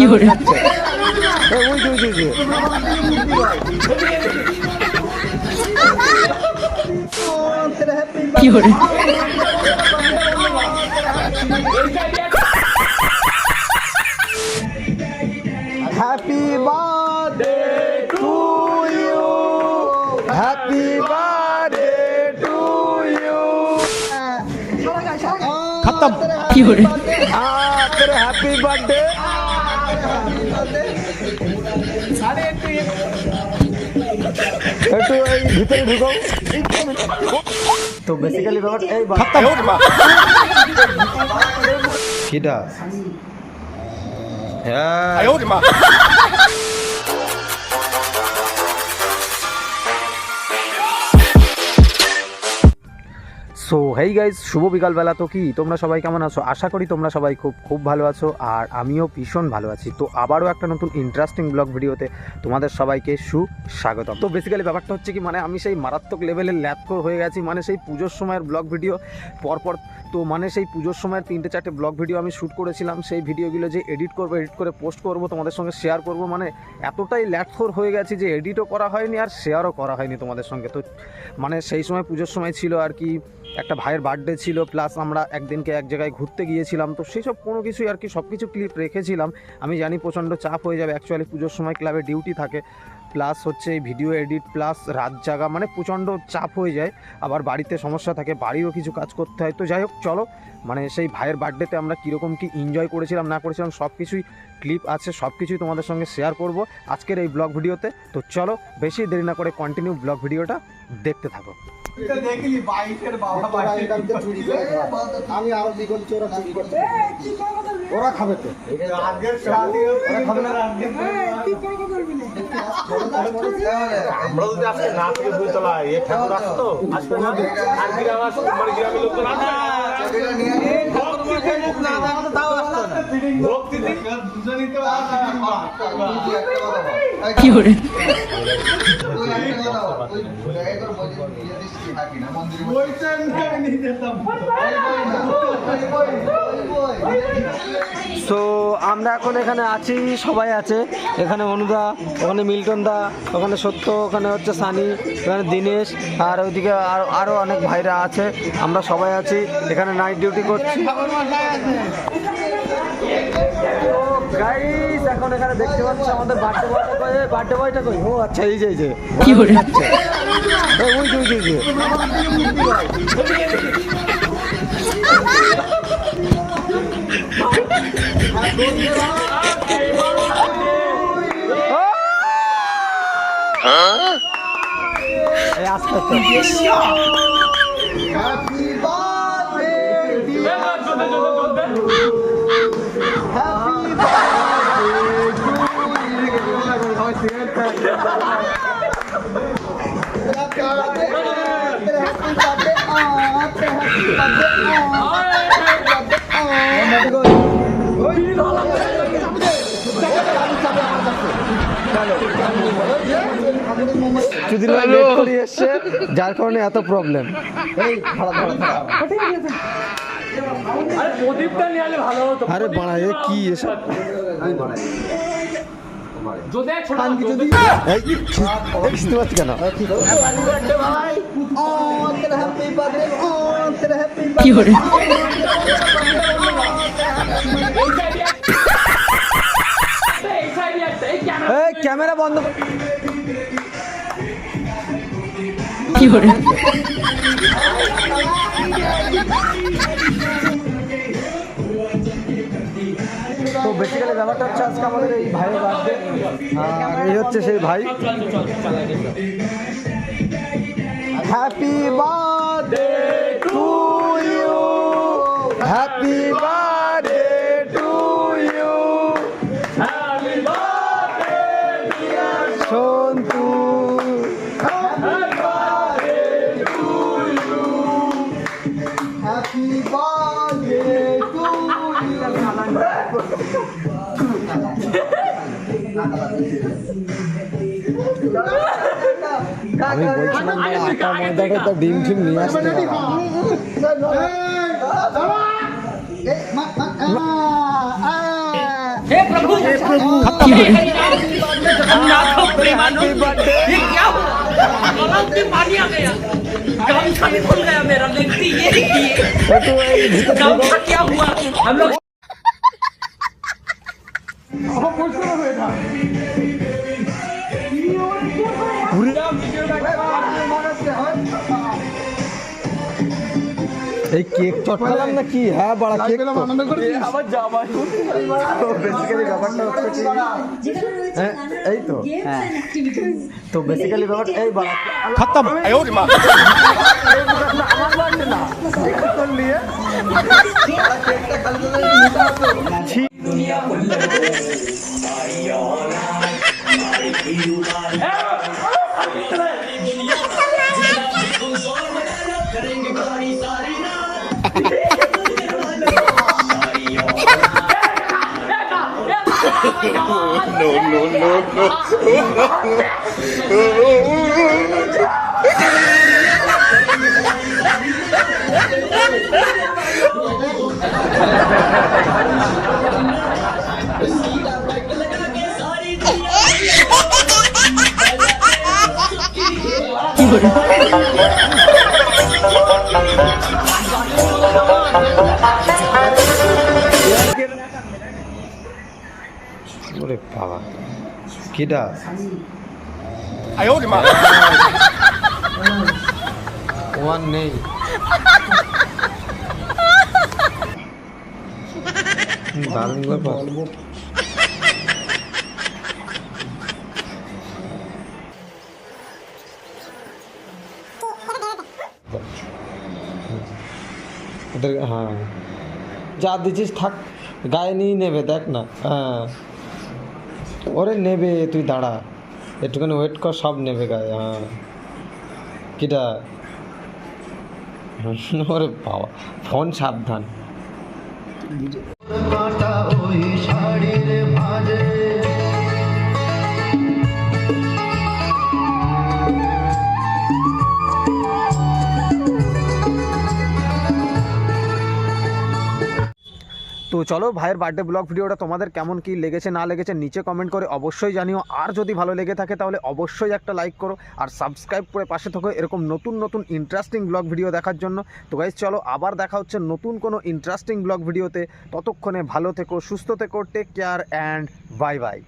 কি করে কি করে happy birthday to you, happy birthday to you. খতম। কি করে तेरे हैप्पी बर्थडे। একটু এই ভিতরে ঢুকো। তো বেসিক্যালি ব্যাপার এই কিটা হ্যাঁ সো হেই গাইজ, শুভ বিকালবেলা। তো কি তোমরা সবাই কেমন আছো? আশা করি তোমরা সবাই খুব খুব ভালো আছো, আর আমিও ভীষণ ভালো আছি। তো আবারও একটা নতুন ইন্টারেস্টিং ব্লগ ভিডিওতে তোমাদের সবাইকে সুস্বাগতম। তো বেসিক্যালি ব্যাপারটা হচ্ছে কি, মানে আমি সেই মারাত্মক লেভেলের ল্যাপকো হয়ে গেছি। মানে সেই পুজোর সময়ের ব্লগ ভিডিও পরপর, তো মানে সেই পুজোর সময়ের 3-4টে ব্লগ ভিডিও আমি শ্যুট করেছিলাম। সেই ভিডিওগুলো যে এডিট করে পোস্ট করব, তোমাদের সঙ্গে শেয়ার করব, মানে এতটাই ল্যাটখোর হয়ে গেছি যে এডিটও করা হয়নি আর শেয়ারও করা হয়নি তোমাদের সঙ্গে। তো মানে সেই সময় পুজোর সময় ছিল আর কি, একটা ভাইয়ের বার্থডে ছিল, প্লাস আমরা একদিনকে এক জায়গায় ঘুরতে গিয়েছিলাম। তো সেই সব কোনো কিছুই আর কি সব কিছু ক্লিপ রেখেছিলাম। আমি জানি প্রচণ্ড চাপ হয়ে যাবে, অ্যাকচুয়ালি পুজোর সময় ক্লাবে ডিউটি থাকে, প্লাস হচ্ছে এই ভিডিও এডিট, প্লাস রাত জাগা, মানে প্রচণ্ড চাপ হয়ে যায়। আবার বাড়িতে সমস্যা থাকে, বাড়িরও কিছু কাজ করতে হয়। তো যাই হোক, চলো মানে সেই ভাইয়ের বার্থডেতে আমরা কীরকম কী এনজয় করেছিলাম না করেছিলাম সব কিছুই ক্লিপ আছে, সব কিছুই তোমাদের সঙ্গে শেয়ার করব আজকের এই ব্লগ ভিডিওতে। তো চলো বেশি দেরি না করে কন্টিনিউ ব্লগ ভিডিওটা দেখতে থাকো। আমি আরো কি করছি, ওরা চুরি করছে, ওরা খাবে তো আমরা যদি আজকে না থেকে দুই তলা এ ঠাকুর আসতো আজকে আমাদের আর গ্রাম আসতো, মানে গ্রামের লোক না কি করে তো আমরা এখন এখানে আছি, সবাই আছে এখানে, অনুদা, ওখানে মিল্টন দা, ওখানে সত্য, ওখানে হচ্ছে সানি, ওখানে দীনেশ, আর ওইদিকে আরও অনেক ভাইরা আছে। আমরা সবাই আছি এখানে, নাইট ডিউটি করছি। গাইস এখন এখানে দেখতে পাচ্ছি আমাদের বার্থডে বয়টা কই? ও আচ্ছা, এই যে কি করে যার কারণে এত প্রবলেম। আরে বাড়া, এ কি এসব? বুঝতে পারছি কেন? কি করে ক্যামেরা বন্ধ। কি করে তো বেসিক্যালি ব্যাপারটা হচ্ছে আজকে আমাদের এই ভাইয়ের বার্থডে, আর এই হচ্ছে সেই ভাই। Happy birthday to you, happy birthday to you, happy birthday dear Santu, happy birthday to you, happy birthday to you. আমি বলছিলাম যে আটা ময়দাটা তো ডিম টিম নিয়ে আসতে हे प्रभु जगन्नाथ प्रेमानंद ये क्या हुआ गला में पानी आ गया गमछा भी खुल गया मेरा देखती ये गमछा क्या हुआ हम लोग এই কেক চটকালাম না কি? হ্যাঁ বড়া কেক তো আবার জামাই বেসিক্যালি ব্যাপারটা হচ্ছে কি হ্যাঁ এই তো হ্যাঁ তো বেসিক্যালি ব্যাপারটা এই বড়া खत्म आयो रे मां আমার বাড়ি না একটু নিয়ে ওরে বাবা কিডা आयो रे मां ওয়ান নেই দারুণ ব্যাপার ওদের হ্যাঁ যা দিচ্ছিস থাক গায়ে নিয়ে নেবে দেখ না হ্যাঁ ওরে নেবে তুই দাঁড়া একটুখানি ওয়েট কর সব নেবে গায়ে হ্যাঁ কিটা ওরে বাবা ফোন সাবধান তো চলো ভাইয়ের বার্থডে ব্লগ ভিডিওটা তোমাদের কেমন কি লেগেছে না লেগেছে নিচে কমেন্ট করে অবশ্যই জানিও আর যদি ভালো লেগে থাকে তাহলে অবশ্যই একটা লাইক করো আর সাবস্ক্রাইব করে পাশে থাকো এরকম নতুন নতুন ইন্টারেস্টিং ব্লগ ভিডিও দেখার জন্য। তো গাইস চলো আবার দেখা হচ্ছে নতুন কোনো ইন্টারেস্টিং ব্লগ ভিডিওতে, ততক্ষণে ভালো থেকো সুস্থ থেকো take care and bye by.